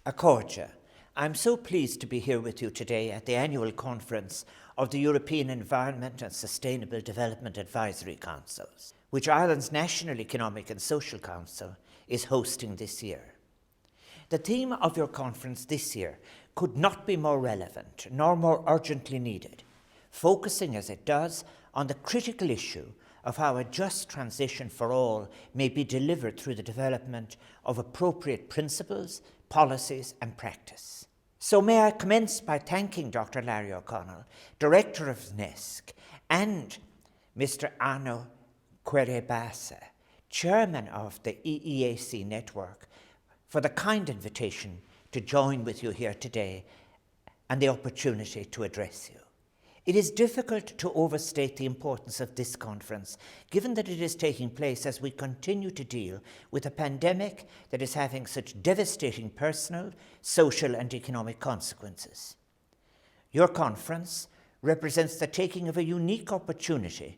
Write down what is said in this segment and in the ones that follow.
Accordia. I'm so pleased to be here with you today at the annual conference of the European Environment and Sustainable Development Advisory Councils, which Ireland's National Economic and Social Council is hosting this year. The theme of your conference this year could not be more relevant nor more urgently needed, focusing as it does on the critical issue of how a just transition for all may be delivered through the development of appropriate principles, policies and practice. So may I commence by thanking Dr. Larry O'Connell, Director of NESC, and Mr. Arno Querebasa, Chairman of the EEAC Network, for the kind invitation to join with you here today and the opportunity to address you. It is difficult to overstate the importance of this conference, given that it is taking place as we continue to deal with a pandemic that is having such devastating personal, social and economic consequences. Your conference represents the taking of a unique opportunity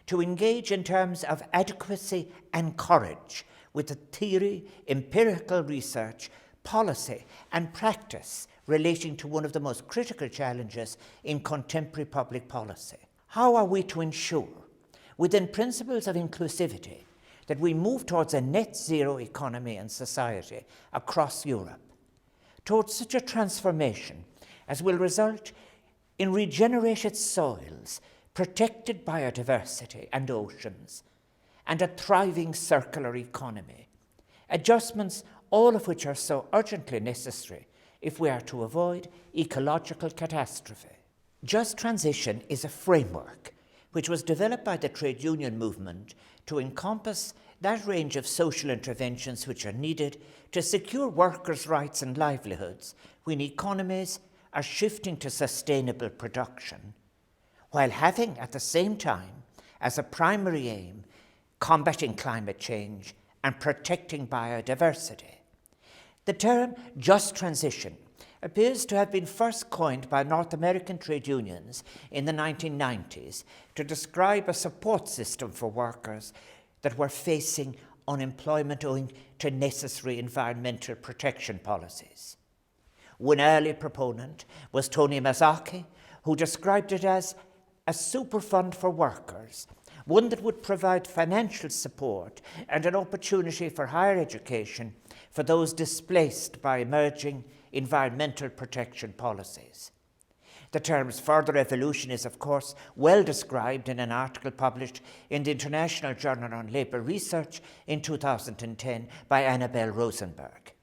to engage in terms of adequacy and courage with the theory, empirical research, policy and practice relating to one of the most critical challenges in contemporary public policy. How are we to ensure, within principles of inclusivity, that we move towards a net zero economy and society across Europe, towards such a transformation as will result in regenerated soils, protected biodiversity and oceans, and a thriving circular economy, adjustments all of which are so urgently necessary if we are to avoid ecological catastrophe. Just transition is a framework which was developed by the trade union movement to encompass that range of social interventions which are needed to secure workers' rights and livelihoods when economies are shifting to sustainable production, while having at the same time as a primary aim combating climate change and protecting biodiversity. The term just transition appears to have been first coined by North American trade unions in the 1990s to describe a support system for workers that were facing unemployment owing to necessary environmental protection policies. One early proponent was Tony Mazzocchi, who described it as a super fund for workers, one that would provide financial support and an opportunity for higher education for those displaced by emerging environmental protection policies. The term's further evolution is, of course, well described in an article published in the International Journal on Labour Research in 2010 by Annabelle Rosenberg.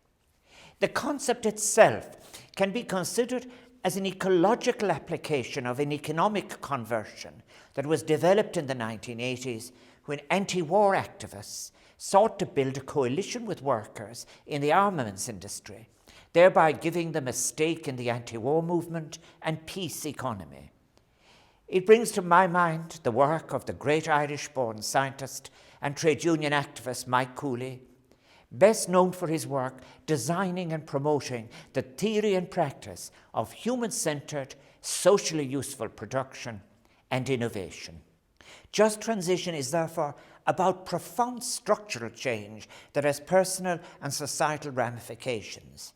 The concept itself can be considered as an ecological application of an economic conversion that was developed in the 1980s when anti-war activists sought to build a coalition with workers in the armaments industry, thereby giving them a stake in the anti-war movement and peace economy. It brings to my mind the work of the great Irish-born scientist and trade union activist Mike Cooley, best known for his work designing and promoting the theory and practice of human-centered, socially useful production and innovation. Just transition is therefore about profound structural change that has personal and societal ramifications.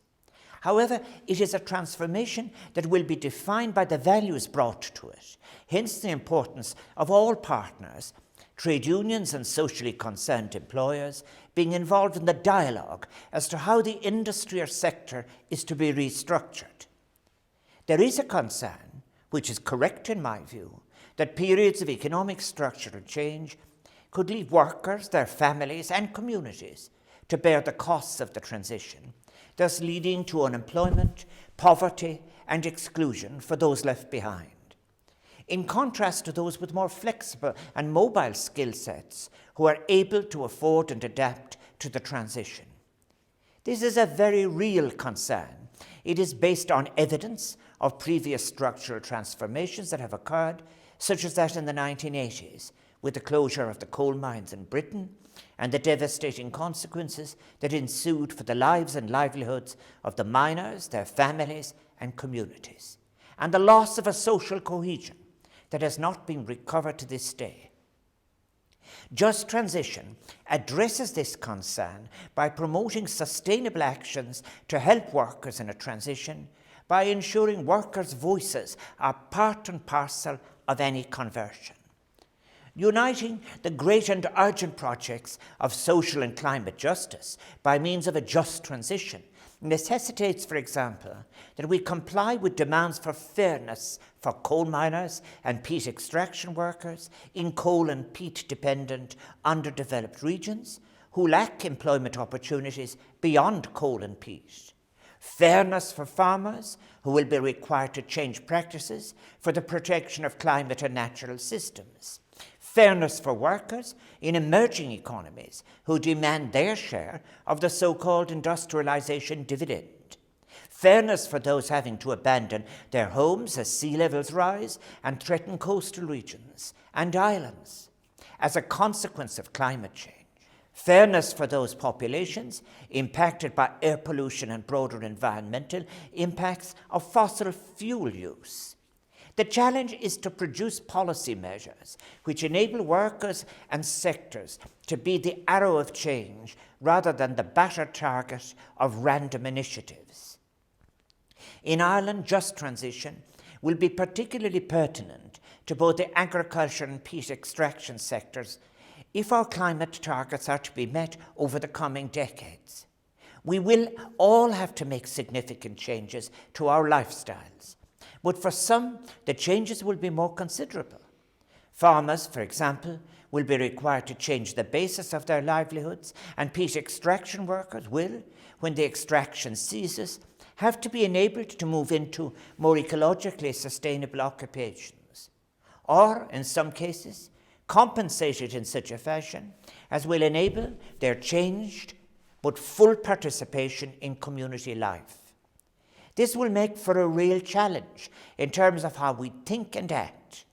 However, it is a transformation that will be defined by the values brought to it, hence the importance of all partners, trade unions and socially concerned employers, being involved in the dialogue as to how the industry or sector is to be restructured. There is a concern, which is correct in my view, that periods of economic structural change could leave workers, their families and communities to bear the costs of the transition, thus leading to unemployment, poverty and exclusion for those left behind. In contrast to those with more flexible and mobile skill sets who are able to afford and adapt to the transition. This is a very real concern. It is based on evidence of previous structural transformations that have occurred, such as that in the 1980s, with the closure of the coal mines in Britain and the devastating consequences that ensued for the lives and livelihoods of the miners, their families and communities, and the loss of a social cohesion that has not been recovered to this day. Just Transition addresses this concern by promoting sustainable actions to help workers in a transition by ensuring workers' voices are part and parcel of any conversion. Uniting the great and urgent projects of social and climate justice by means of a just transition necessitates, for example, that we comply with demands for fairness for coal miners and peat extraction workers in coal and peat-dependent underdeveloped regions who lack employment opportunities beyond coal and peat. Fairness for farmers who will be required to change practices for the protection of climate and natural systems. Fairness for workers in emerging economies who demand their share of the so-called industrialization dividend. Fairness for those having to abandon their homes as sea levels rise and threaten coastal regions and islands as a consequence of climate change. Fairness for those populations impacted by air pollution and broader environmental impacts of fossil fuel use. The challenge is to produce policy measures which enable workers and sectors to be the arrow of change rather than the battered target of random initiatives. In Ireland, Just Transition will be particularly pertinent to both the agriculture and peat extraction sectors if our climate targets are to be met over the coming decades. We will all have to make significant changes to our lifestyles, but for some, the changes will be more considerable. Farmers, for example, will be required to change the basis of their livelihoods, and peat extraction workers will, when the extraction ceases, have to be enabled to move into more ecologically sustainable occupations, or, in some cases, compensated in such a fashion as will enable their changed but full participation in community life. This will make for a real challenge in terms of how we think and act.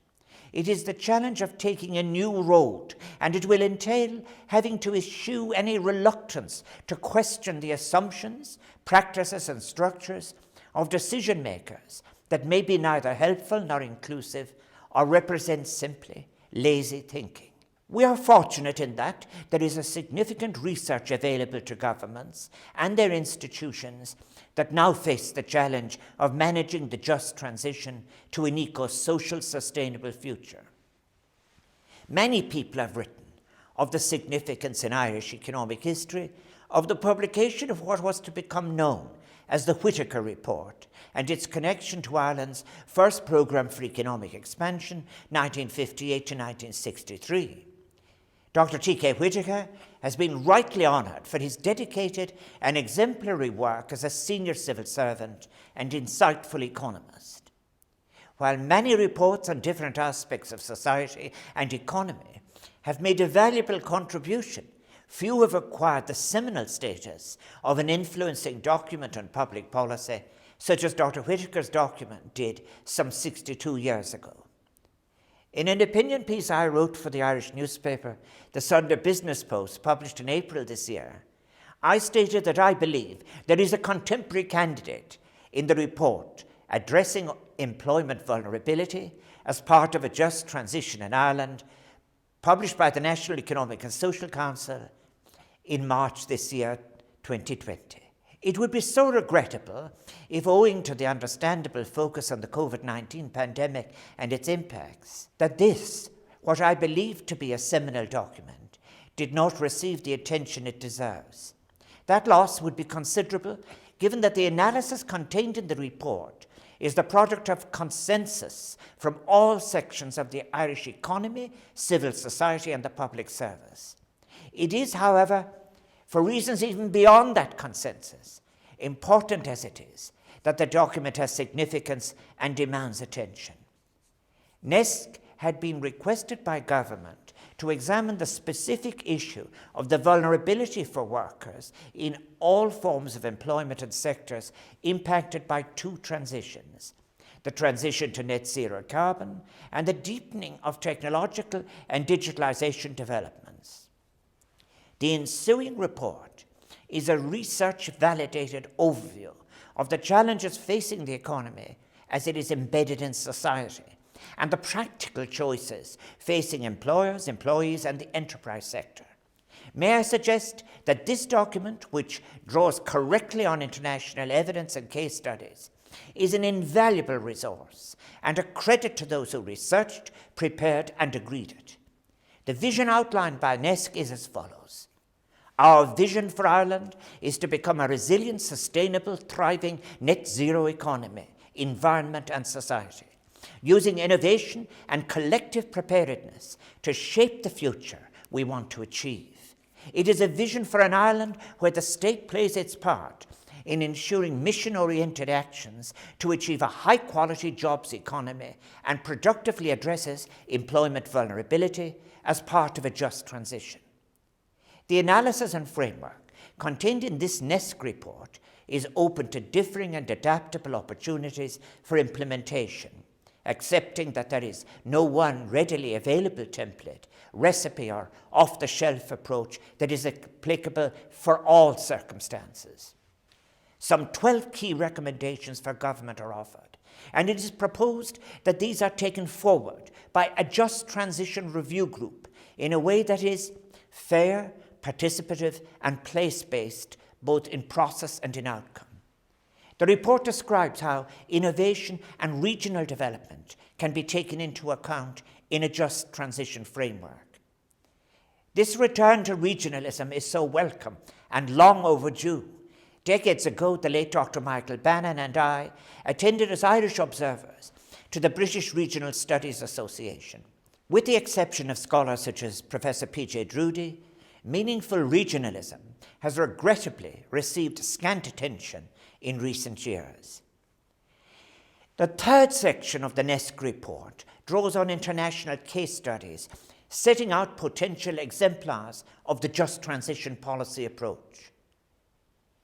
It is the challenge of taking a new road, and it will entail having to eschew any reluctance to question the assumptions, practices, and structures of decision makers that may be neither helpful nor inclusive or represent simply lazy thinking. We are fortunate in that there is a significant research available to governments and their institutions that now face the challenge of managing the just transition to an eco-social sustainable future. Many people have written of the significance in Irish economic history of the publication of what was to become known as the Whitaker Report and its connection to Ireland's first programme for economic expansion, 1958 to 1963. Dr. T.K. Whitaker has been rightly honoured for his dedicated and exemplary work as a senior civil servant and insightful economist. While many reports on different aspects of society and economy have made a valuable contribution, few have acquired the seminal status of an influencing document on public policy, such as Dr. Whitaker's document did some 62 years ago. In an opinion piece I wrote for the Irish newspaper, the Sunday Business Post, published in April this year, I stated that I believe there is a contemporary candidate in the report addressing employment vulnerability as part of a just transition in Ireland, published by the National Economic and Social Council in March this year, 2020. It would be so regrettable if, owing to the understandable focus on the COVID-19 pandemic and its impacts, that this, what I believe to be a seminal document, did not receive the attention it deserves. That loss would be considerable, given that the analysis contained in the report is the product of consensus from all sections of the Irish economy, civil society, and the public service. It is, however, for reasons even beyond that consensus, important as it is, that the document has significance and demands attention. NESC had been requested by government to examine the specific issue of the vulnerability for workers in all forms of employment and sectors impacted by two transitions: the transition to net zero carbon and the deepening of technological and digitalization developments. The ensuing report is a research-validated overview of the challenges facing the economy as it is embedded in society, and the practical choices facing employers, employees, and the enterprise sector. May I suggest that this document, which draws correctly on international evidence and case studies, is an invaluable resource and a credit to those who researched, prepared, and agreed it. The vision outlined by NESC is as follows. Our vision for Ireland is to become a resilient, sustainable, thriving, net zero economy, environment, and society, using innovation and collective preparedness to shape the future we want to achieve. It is a vision for an Ireland where the state plays its part in ensuring mission-oriented actions to achieve a high-quality jobs economy and productively addresses employment vulnerability as part of a just transition. The analysis and framework contained in this NESC report is open to differing and adaptable opportunities for implementation, accepting that there is no one readily available template, recipe, or off-the-shelf approach that is applicable for all circumstances. Some 12 key recommendations for government are offered, and it is proposed that these are taken forward by a Just Transition Review Group in a way that is fair, participative, and place-based, both in process and in outcome. The report describes how innovation and regional development can be taken into account in a just transition framework. This return to regionalism is so welcome and long overdue. Decades ago, the late Dr. Michael Bannon and I attended as Irish observers to the British Regional Studies Association. With the exception of scholars such as Professor P.J. Drudy, meaningful regionalism has regrettably received scant attention in recent years. The third section of the NESC report draws on international case studies, setting out potential exemplars of the just transition policy approach.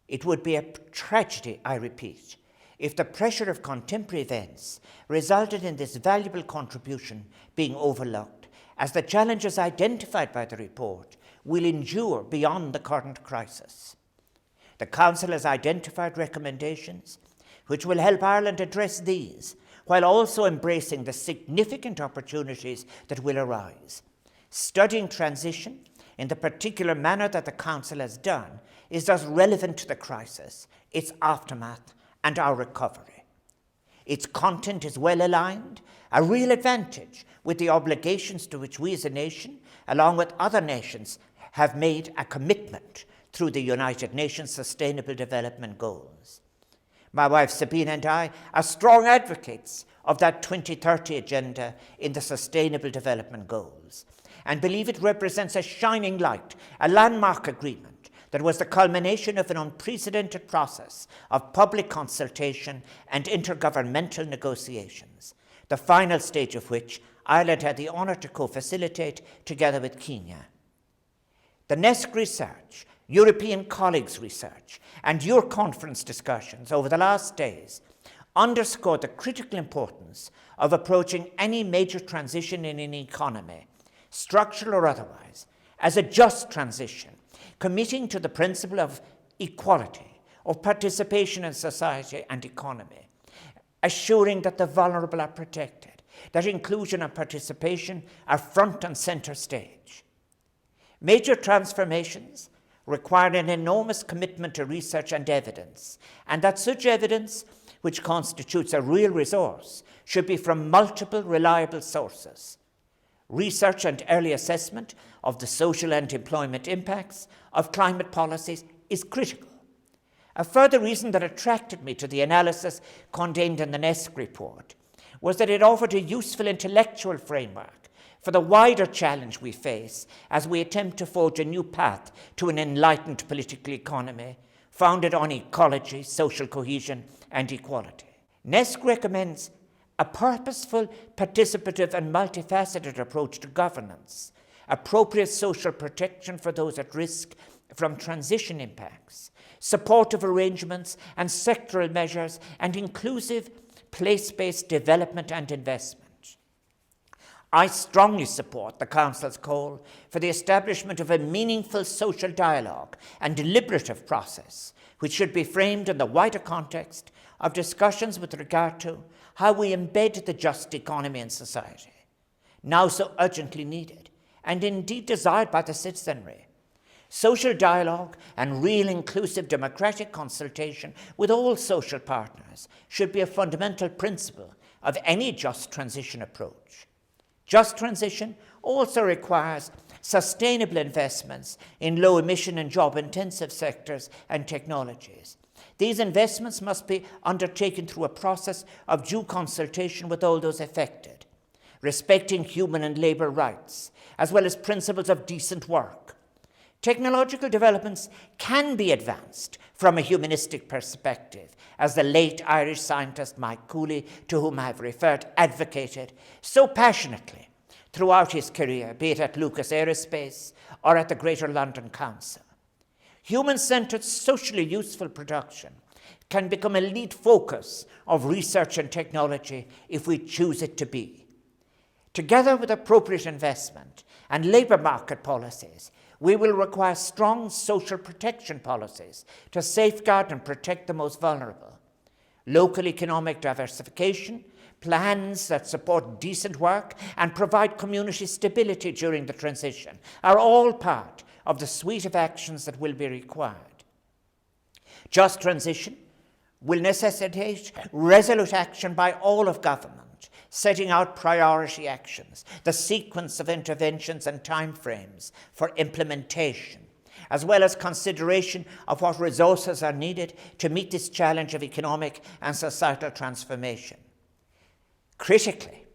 It would be a tragedy, I repeat, if the pressure of contemporary events resulted in this valuable contribution being overlooked, as the challenges identified by the report will endure beyond the current crisis. The Council has identified recommendations which will help Ireland address these, while also embracing the significant opportunities that will arise. Studying transition in the particular manner that the Council has done is thus relevant to the crisis, its aftermath, and our recovery. Its content is well aligned, a real advantage with the obligations to which we as a nation, along with other nations, have made a commitment through the United Nations Sustainable Development Goals. My wife Sabine and I are strong advocates of that 2030 agenda in the Sustainable Development Goals, and believe it represents a shining light, a landmark agreement that was the culmination of an unprecedented process of public consultation and intergovernmental negotiations, the final stage of which Ireland had the honour to co-facilitate together with Kenya. The NESC research, European colleagues' research, and your conference discussions over the last days underscore the critical importance of approaching any major transition in an economy, structural or otherwise, as a just transition, committing to the principle of equality, of participation in society and economy, assuring that the vulnerable are protected, that inclusion and participation are front and centre stage. Major transformations require an enormous commitment to research and evidence, and that such evidence, which constitutes a real resource, should be from multiple reliable sources. Research and early assessment of the social and employment impacts of climate policies is critical. A further reason that attracted me to the analysis contained in the NESC report was that it offered a useful intellectual framework for the wider challenge we face as we attempt to forge a new path to an enlightened political economy founded on ecology, social cohesion, and equality. NESC recommends a purposeful, participative, and multifaceted approach to governance, appropriate social protection for those at risk from transition impacts, supportive arrangements and sectoral measures, and inclusive place-based development and investment. I strongly support the Council's call for the establishment of a meaningful social dialogue and deliberative process, which should be framed in the wider context of discussions with regard to how we embed the just economy in society, now so urgently needed, and indeed desired by the citizenry. Social dialogue and real inclusive democratic consultation with all social partners should be a fundamental principle of any just transition approach. Just transition also requires sustainable investments in low-emission and job-intensive sectors and technologies. These investments must be undertaken through a process of due consultation with all those affected, respecting human and labour rights, as well as principles of decent work. Technological developments can be advanced from a humanistic perspective, as the late Irish scientist Mike Cooley, to whom I have referred, advocated so passionately throughout his career, be it at Lucas Aerospace or at the Greater London Council. Human-centred, socially useful production can become a lead focus of research and technology if we choose it to be. Together with appropriate investment and labour market policies, we will require strong social protection policies to safeguard and protect the most vulnerable. Local economic diversification, plans that support decent work and provide community stability during the transition are all part of the suite of actions that will be required. Just transition will necessitate resolute action by all of government, setting out priority actions, the sequence of interventions and timeframes for implementation, as well as consideration of what resources are needed to meet this challenge of economic and societal transformation. Critically,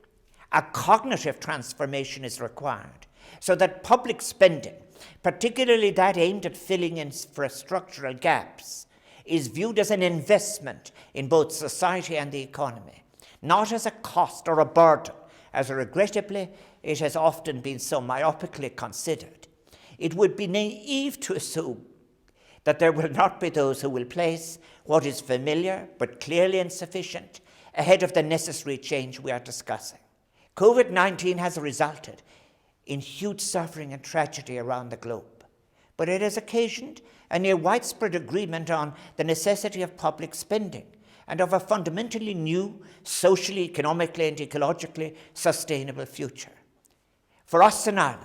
a cognitive transformation is required so that public spending, particularly that aimed at filling infrastructural gaps, is viewed as an investment in both society and the economy, not as a cost or a burden, as regrettably it has often been so myopically considered. It would be naive to assume that there will not be those who will place what is familiar but clearly insufficient ahead of the necessary change we are discussing. COVID-19 has resulted in huge suffering and tragedy around the globe, but it has occasioned a near widespread agreement on the necessity of public spending and of a fundamentally new, socially, economically, and ecologically sustainable future. For us in Ireland,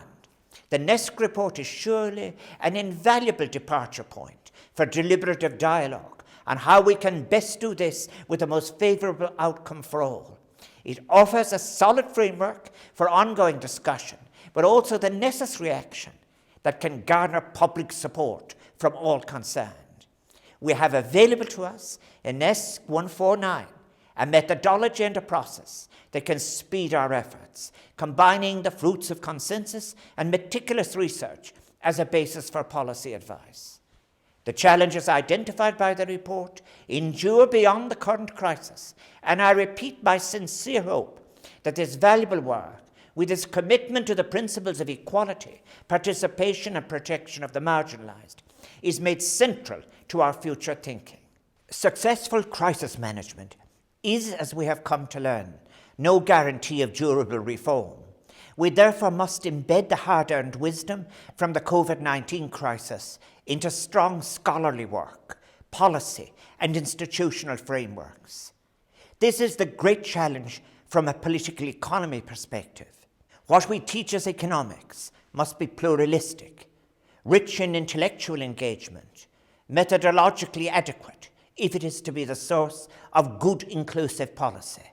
the NESC report is surely an invaluable departure point for deliberative dialogue on how we can best do this with the most favourable outcome for all. It offers a solid framework for ongoing discussion, but also the necessary action that can garner public support from all concerned. We have available to us in NESC 149 a methodology and a process that can speed our efforts, combining the fruits of consensus and meticulous research as a basis for policy advice. The challenges identified by the report endure beyond the current crisis, and I repeat my sincere hope that this valuable work, with its commitment to the principles of equality, participation and protection of the marginalised, is made central to our future thinking. Successful crisis management is, as we have come to learn, no guarantee of durable reform. We therefore must embed the hard-earned wisdom from the COVID-19 crisis into strong scholarly work, policy and institutional frameworks. This is the great challenge from a political economy perspective. What we teach as economics must be pluralistic, rich in intellectual engagement, methodologically adequate if it is to be the source of good inclusive policy.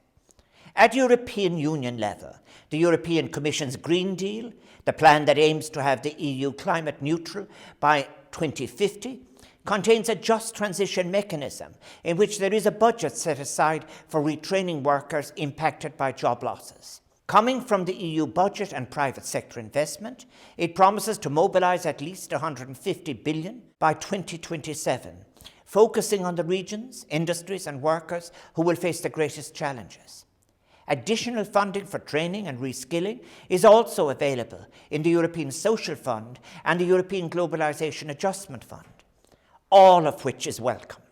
At European Union level, the European Commission's Green Deal, the plan that aims to have the EU climate neutral by 2050, contains a just transition mechanism in which there is a budget set aside for retraining workers impacted by job losses. Coming from the EU budget and private sector investment, it promises to mobilise at least 150 billion by 2027, focusing on the regions, industries and workers who will face the greatest challenges. Additional funding for training and reskilling is also available in the European Social Fund and the European Globalisation Adjustment Fund, all of which is welcome.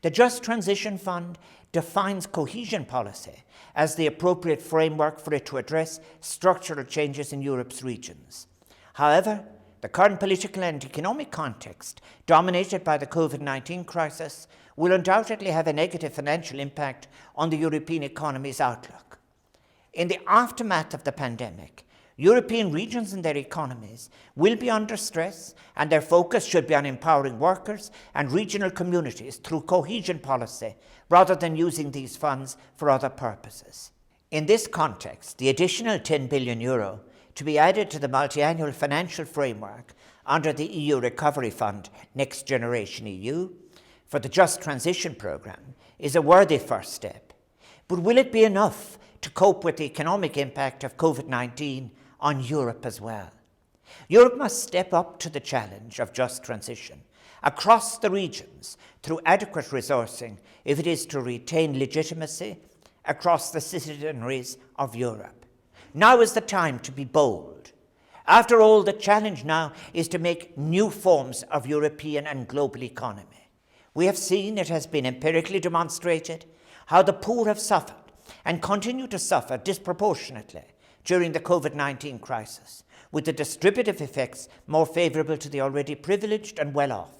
The Just Transition Fund defines cohesion policy as the appropriate framework for it to address structural changes in Europe's regions. However, The current political and economic context, dominated by the COVID-19 crisis, will undoubtedly have a negative financial impact on the European economy's outlook. In the aftermath of the pandemic, European regions and their economies will be under stress, and their focus should be on empowering workers and regional communities through cohesion policy rather than using these funds for other purposes. In this context, the additional €10 billion to be added to the multi-annual financial framework under the EU Recovery Fund Next Generation EU for the Just Transition Programme is a worthy first step. But will it be enough to cope with the economic impact of COVID-19 on Europe as well? Europe must step up to the challenge of just transition across the regions through adequate resourcing if it is to retain legitimacy across the citizenries of Europe. Now is the time to be bold. After all, the challenge now is to make new forms of European and global economy. We have seen, it has been empirically demonstrated, how the poor have suffered and continue to suffer disproportionately during the COVID-19 crisis, with the distributive effects more favourable to the already privileged and well-off.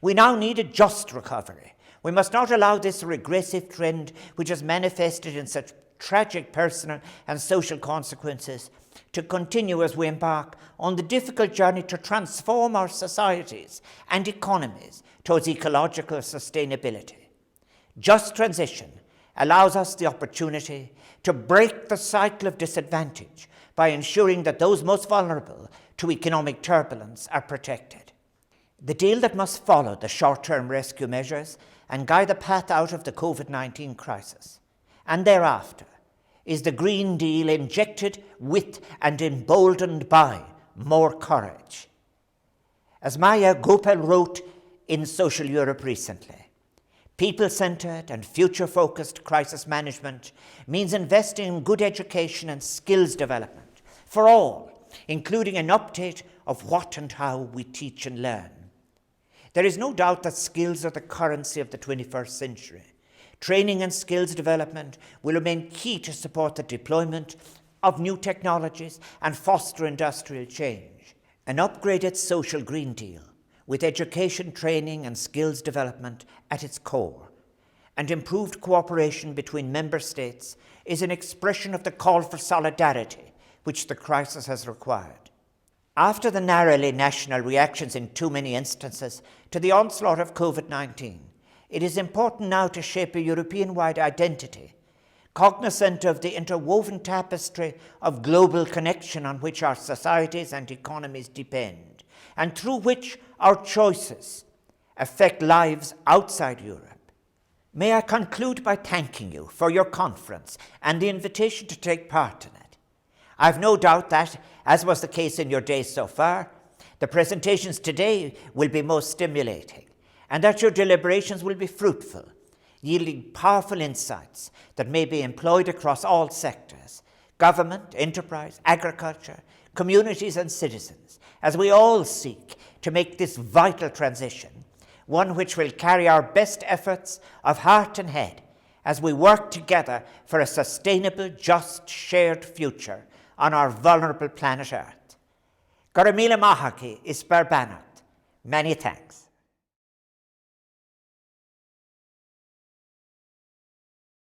We now need a just recovery. We must not allow this regressive trend, which has manifested in such tragic personal and social consequences, to continue as we embark on the difficult journey to transform our societies and economies towards ecological sustainability. Just transition allows us the opportunity to break the cycle of disadvantage by ensuring that those most vulnerable to economic turbulence are protected. The deal that must follow the short-term rescue measures and guide the path out of the COVID-19 crisis, and thereafter, is the Green Deal injected with and emboldened by more courage. As Maya Gopal wrote in Social Europe recently, people-centred and future-focused crisis management means investing in good education and skills development for all, including an update of what and how we teach and learn. There is no doubt that skills are the currency of the 21st century. Training and skills development will remain key to support the deployment of new technologies and foster industrial change. An upgraded social Green Deal, with education, training and skills development at its core, and improved cooperation between member states, is an expression of the call for solidarity which the crisis has required. After the narrowly national reactions in too many instances to the onslaught of COVID-19, it is important now to shape a European-wide identity, cognizant of the interwoven tapestry of global connection on which our societies and economies depend, and through which our choices affect lives outside Europe. May I conclude by thanking you for your conference and the invitation to take part in it. I have no doubt that, as was the case in your days so far, the presentations today will be most stimulating, and that your deliberations will be fruitful, yielding powerful insights that may be employed across all sectors, government, enterprise, agriculture, communities and citizens, as we all seek to make this vital transition one which will carry our best efforts of heart and head as we work together for a sustainable, just, shared future on our vulnerable planet Earth. Garamila Mahaki is Barbanat. Many thanks.